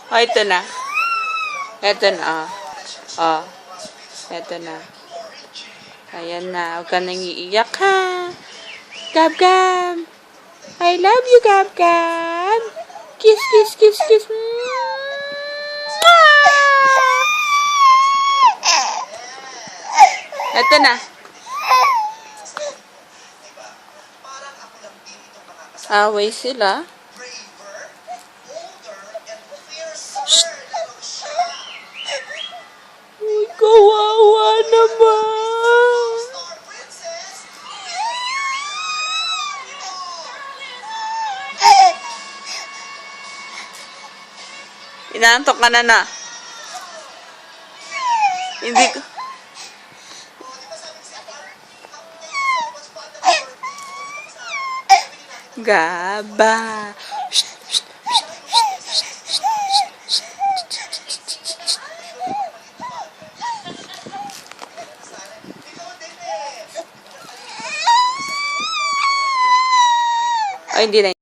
Oh, ito na. Ito na, oh. Oh. Ito na. Ayan na. Huwag ka nang iiyak, ha? Gab-gab. I love you, Gab-gab. Kiss, kiss, kiss, kiss. Ito na. Away sila. Shh. Uy, kawawa naman. Inaantok ka na. Hindi ko. Gaba. Shh, shh, shh, shh, shh, shh, shh. Ay, hindi na.